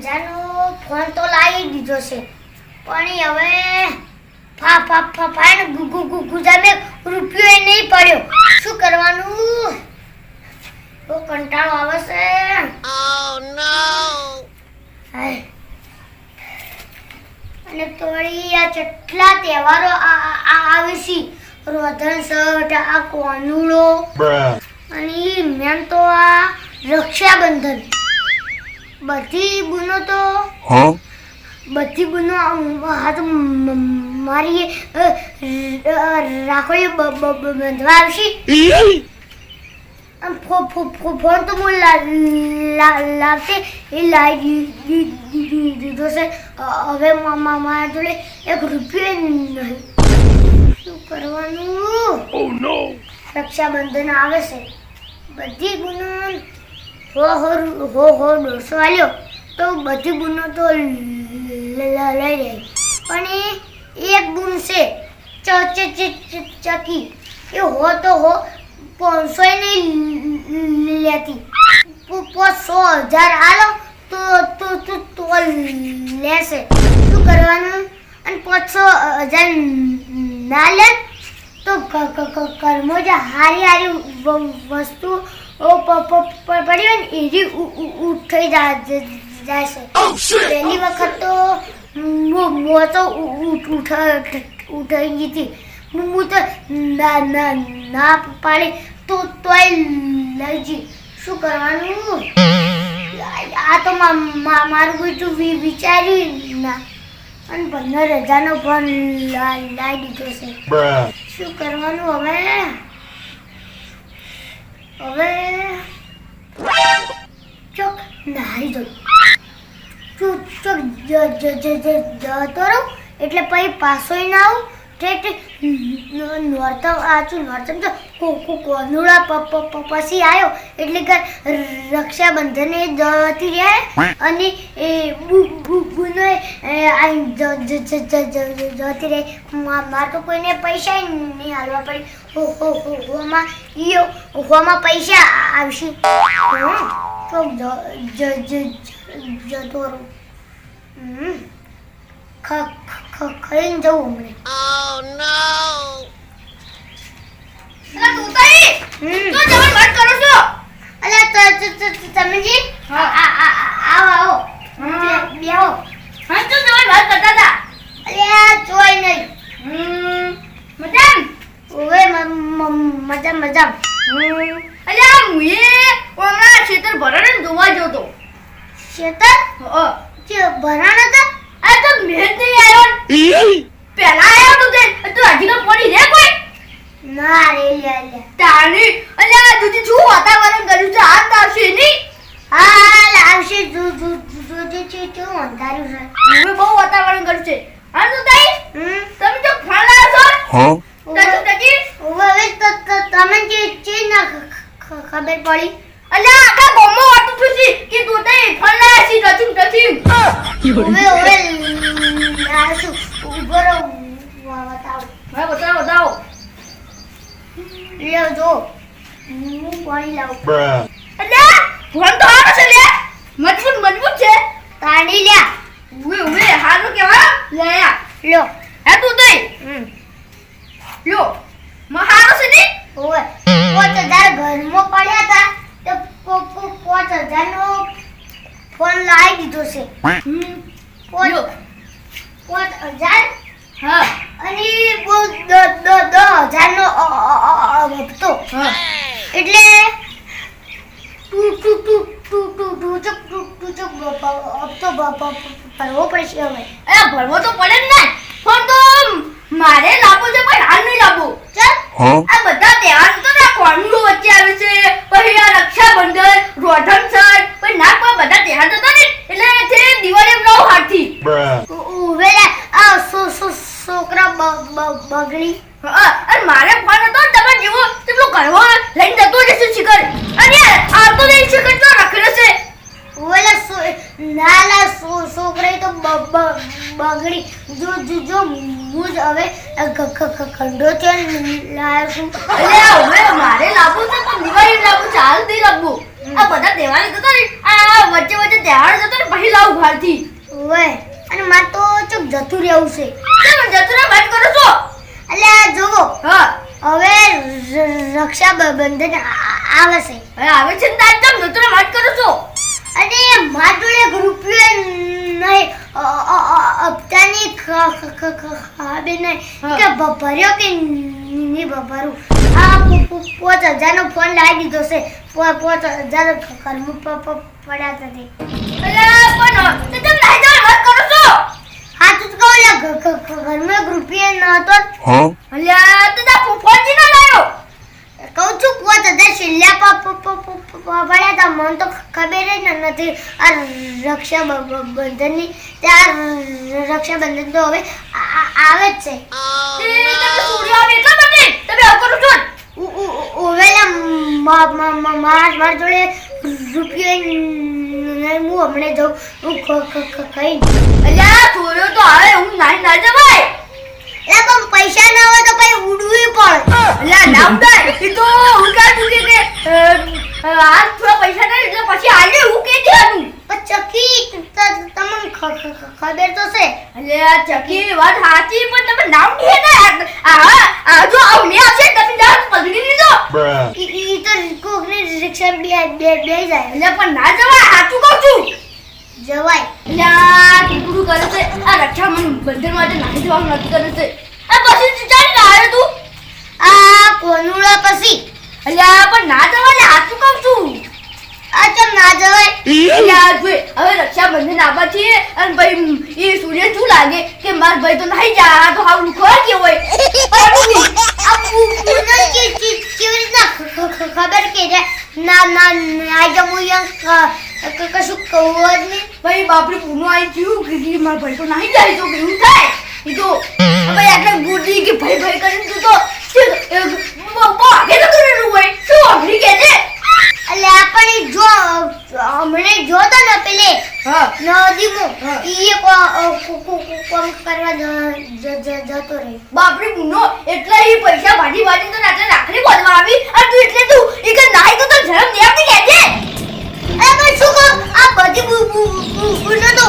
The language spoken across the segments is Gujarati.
રજાનો ફોન તો લાવી દીધો છે પણ હવે ફાફાને ગુજામે રૂપિયો નહીં પડ્યો શું કરવાનું તો કંટાળો આવે છે Oh no! અને તોડી આ કેટલા તહેવારો આવે છે રોધન સટ આ કોનુળો અને મેન તો આ રક્ષાબંધન બધી બુનો તો હાથ મારી રાખોડી બંધવા આવશે ફોન તો હું લાવશે એ લાવી દીધો છે હવે મારા જોડે એક રૂપિયો નહીં શું કરવાનું રક્ષાબંધન આવે છે બધી ગુનો હો દોઢસો આલ્યો તો બધી ગુનો તો લઈ જાય પણ એક ગુણ છે ચકી એ હો તો હો 500 નહીં લેતી 100,000 આલો તો લેશે શું કરવાનું અને 500,000 ના લે તો કર્મો જે હારી વસ્તુ પડી હોય ને એવી ઉઠાઈ જાય છે પહેલી વખત તો ઉઠાઈ ગઈ હતી હું તો ના પાડી તોય લઈ જઈ શું કરવાનું આ તો મારું કોઈ વિચાર્યું ના અને 15,000નો ફોન લાવી દીધો છે શું કરવાનું હવે ચોક નાહી જવું ચોક જતો રહું એટલે પછી પાછોય ના આવું નોરતમ તો કોનુડા પછી આવ્યો એટલે કે રક્ષાબંધને જતી રહે અને એ બુનો જતી રહે મારે તો કોઈને પૈસા નહીં હાલવા પડી હોમાં પૈસા આવશે તો જતો રહું ખાઈને જવું હમણે Oh no! અલા તોતાઈ તો જબર વાત કરો છો અલા તમે જી આવો બેહો હા તો જબર વાત કરતા હતા અલ્યા જોઈ નહીં મજામ ઓવે મજા અલ્યા મુએ ઓમણા ખેતર ભરાને જોવા ગયો તો શેતર જે ભરાણા હતા આ તો મેં નહીં આવ્યો પહેલા આવ્યો તો તે હજી તો પડી રે કોઈ ના રે લે તાણી અલ્યા તુજી શું વાતાવરણ કર્યું છે આ તાવશે નહીં હાલ આવશે જો અંધારું છે હવે બહુ વાતાવરણ કર્યું છે હા તો તાઈ તમે તો ફોન લાવ્યો છો તજી હવે તમે જે ના ખબર પડી અલ્યા આખા ગામમાં વાતું થુસી કે તું તાઈ ફોન લાવ્યા છે ટચિંગ હવે આસુ ઉભો રહો બતાવો લ્યો જો હું પાણી લાવું અલ્યા ફોન તો આનો છે લે મજબૂત છે તાણી લ્યા ઉવે હારું કેવા લે લ્યો હે તું તઈ લ્યો મહારો છે ની ઓય 5,000 ઘરમાં પડ્યા હતા તો 5,000 નો ફોન લાવી દીધો છે 5,000 હા અને 10,000 નો હપ્તો એટલે હપ્તો ભરવો પડશે હવે અરે ભરવો તો પડે જ ને ફોન તો મારે લાવવો છે પણ હાલ નહીં લાવવો ચાલ આ બધા તહેવાર તો ના કોણનું વચ્ચે આવે છે પછી આ રક્ષાબંધન રોધનસર પછી ના કોઈ બધા તહેવાર તો ને એટલે તે દિવાળી બનાવો હાથથી ઉવેલા આ છોકરા બગડી અને મારે ફોન હતો તમે જેવો તેટલો ઘરવો લઈને જતો રહેશે શિખર અને આ તો નહીં શિખર તો રખડે છે ઉવેલા નાના છોકરા તો બગડી જો હું જ હવે ખંડો છે લાવ્યો છું અરે હવે મારે લાવવું છે તો દિવાળી લાવવું ચાલ દે લાવવું આ બધા તહેવાર જતો ને આ વચ્ચે વચ્ચે તહેવાર જતો ને પછી લાવ ઘરથી ઓય અને માર તો ચૂપ જતું રહેવું છે. કેમ જતું રે વાત કરો છો? એટલે આ જોવો હા હવે રક્ષાબંધન આવે છે હવે આવે છે ને તાર કેમ જતું રે વાત કરો છો? અને માર જોડે એક રૂપિયો નહીં હપ્તાની ખબર નહીં કે ભર્યો કે નહીં ભરું. આ 5,000 નો ફોન લાવી દીધો છે. 5,000 ઘરમાં પડ્યા હતા તે. અલા પણ તે કેમ લાઈ દો વાત કરો છો? હા તું કહો ઘરમાં એક રૂપિયો નહોતો. અલ્યા તો તા ફોજી ના લાયો કહું છું 5,000 છેલ્લા પડ્યા હતા. મને તો ખબર જ નથી આ રક્ષાબંધનની. ત્યાં રક્ષાબંધન તો હવે આવે જ છે. તે તમે સૂર્ય આવે એટલા માટે તમે આવું કરો છો? ઓવેલા માર જોડે રૂપિયો નહીં. હું હમણાં જાઉં ખાઈ. અલ્યા સૂર્ય તો આવે હું નાઈ ના જવાય. એટલે પણ પૈસા ના હોય તો પછી ઉડવું પડે. અલ્યા નામ દે એ તો હું કા તું કે આ થોડા પૈસા નહીં એટલે પછી આલે હું કે દેવાનું. પણ ચકી તમને ખબર તો છે. અલ્યા ચકી વાત સાચી પણ તમે નામ કે ને આ જો આવ લે આવશે તમે નામ પકડી લીધો. ઈ તો કોકની રિક્ષા બે જાય. અલ્યા પણ ના જવાય સાચું કહું છું. જવાય. અલ્યા ટીકડું કરે છે આ રક્ષાબંધન માટે નાહી જવાનું નથી કરે છે. આ પછી ચાલી ના આવ્યો તું આ કોનુડા પછી. અલ્યા પણ ના જવાય સાચું કહું છું. આ કેમ ના જવાય? અલ્યા જોઈ હવે રક્ષાબંધન આવા છે અને ભાઈ એ સૂર્ય શું લાગે કે માર ભાઈ તો નહીં જા આ તો હાવ લુખવા કે હોય. આ પૂનમ કેવી રીતના ખબર કે ના જમું કશું કહું જ નહીં. ભાઈ બાપરે પૂનો આવી ગયું કે માર ભાઈ તો નહીં જાય તો કેવું થાય એ તો ભાઈ આટલા ગુડી કે ભાઈ ભાઈ કરીને તું તો આગે તો કરેલું હોય શું અઘરી કે છે. એટલે આપણે જો હમણે જોતો ને પેલે નદીમાં ઈ કોમ કરવા જતો રહે. બાપરે પૂનો એટલે એ પૈસા ભાજી ભાજી તો રાત્રે રાખડી બાંધવા આવી અને તું એટલે તું એ કે નાઈ તો ધરમ દેવતી કે છે. પણ શું કહું આ બધી બુનો તો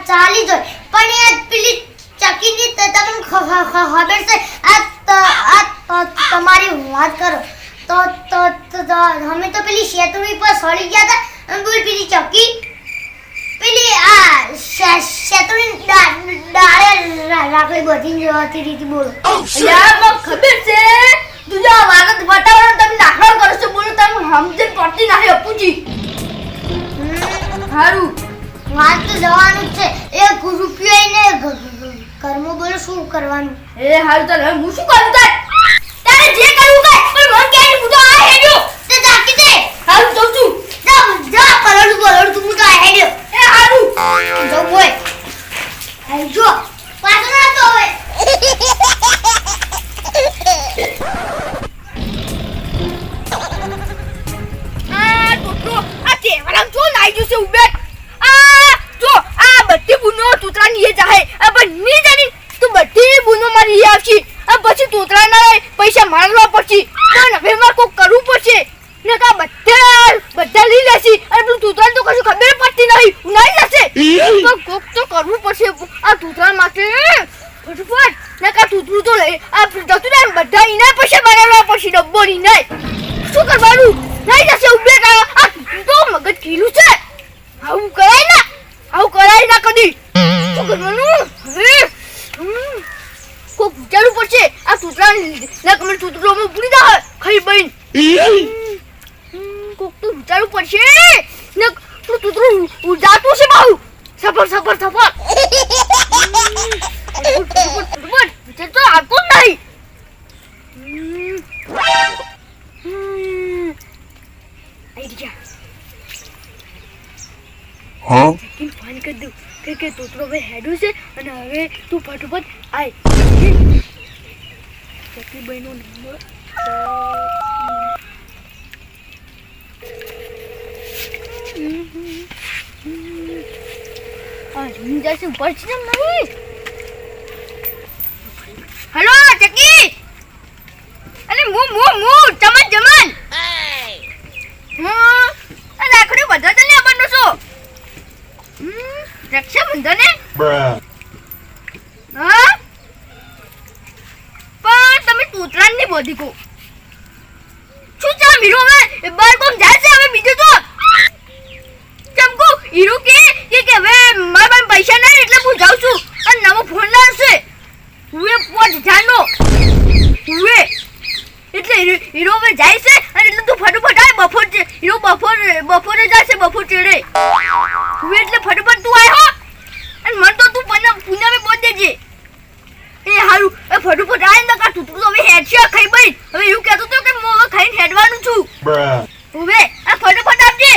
ચાલી જાય પણ એ પેલી ચકીની તમને ખબર છે આ તમારી વાત કરો તો અમે તો પેલી શેતુડી પર સળી ગયા હતા અને બોલ પેલી ચકી પેલી આ શેતુડી ડાળે રાખડી બધી જતી રીતિ બોલો. યાર મને ખબર છે તું જો આ વાત વાતાવરણ તમે નાખવા કરો છો બોલો તમે સમજણ પડતી નહીં અપુજી. હારું વાત તો જવાનું જ છે. એક રૂપિયો ને ઘરમાં બોલો શું કરવાનું? એ હારું તો હું શું કરું તારે જે કરવું કર પણ મન કે હું તો આ હેડ્યો તે જાકી દે. હારું તો છું જા પલડું તું તો આ હેડ્યો. એ હારું જો હોય આઈ જો પાછો ના તો હવે. આ ટોટો આ તહેવારમ જો લાઈ જશે ઉબે આ જો આ બધી બુનો તૂતરાની એ જાહે આ બની જાની તો બધી બુનો મારી આવશે આ પછી તૂતરાના પૈસા મારવા પડશે તો હવે માર કોક કરવું પડશે ને કા બધા લઈ લેસી અને તું તૂતરાને તો કશું ખબર પડતી નહીં ઉનાઈ જશે તો કોક તો કરવું પડશે આ તૂતરા માટે ફટફટ ને કા તૂતરું તો લઈ આ તૂતરા બધા ઇના પૈસા બનાવવા પડશે ડબ્બો ની નહીં શું કરવાનું નહીં જશે ઉભે કા આ તો મગજ કીલું છે આવું કરાય ના કદી શું કરવાનું હવે કોક વિચારવું પડશે આ તૂતરા ના કમર તૂતરોમાં પૂરી દા ખાઈ બઈન કોક તો વિચારવું પડશે ને તું તૂતરું ઉડાતું છે બાહુ સફર વિચાર તો આવતો જ નહીં આઈડિયા ફોન કરી દઉં કે તોતરો હવે હેડું છે અને હવે તું ફટફટ આય ચકલીબાઈનો નંબર જશે ઉપર છે નહીં. હેલો ચકી અરે મુ ચમન Hey! આ રાખડી બધા તને આપવાનો છો રક્ષાબંધને હા પણ તમે તૂતરાન ની બોધી કો શું ચા મીરો હવે બાર કોમ જાય છે હવે બીજું તો ચમકો હીરો કે હવે મારા પૈસા નહીં એટલે હું જાઉં છું અને નવો ફોન લાવશે હુએ 5000 નો હુએ એટલે હીરો હવે જાય છે અને એટલે તું ફટાફટ આય બફોર છે હીરો બફોરે જશે બફોર ચડે હુએ એટલે ફટાફટ તું આય હો અને મન તો તું પુનામે બોલ દેજે એ હારું એ ફટાફટ આય ન કા તું તો હવે હેડ છે ખાઈ ભાઈ હવે એવું કહેતો તો કે હું હવે ખાઈને હેડવાનું છું હુએ આ ફટાફટ આપજે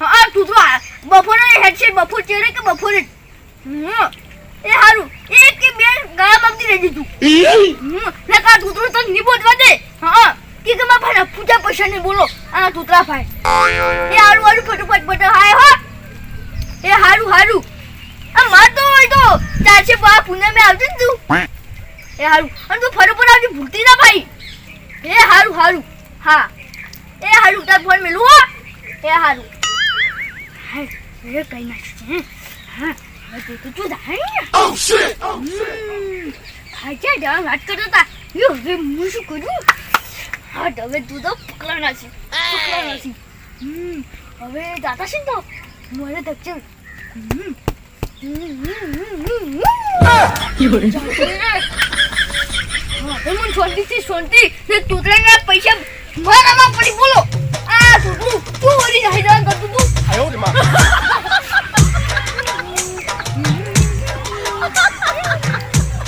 હા તું તો બફોરે હેડ છે બફોર ચડે કે બફોરે એ હારું એક કે બે ગામ આપતી રહેજે તું લકા તું તો ની બોલવા દે હા કે કે મારા પૂજા પૈસા ને બોલો આ તુતરા ભાઈ એ હારું ફટાફટ બટા હાય હો એ હારું આ માર તો હોય તો ચાચે બા પુણે મે આવજે તું એ હારું અને તું ફટાફટ આવજે ભૂલતી ના ભાઈ એ હારું હા એ હારું તાર ફોન મેલું હો એ હારું હાય એ કઈ ના હા તું જાય ઓ શિટ હાજે વાત કરતો તા યો હવે હું શું કરું હા હવે તું તો પકડાના છે હવે દાતા છે તો મને દક્ષિણ શાંતિ તું પૈસા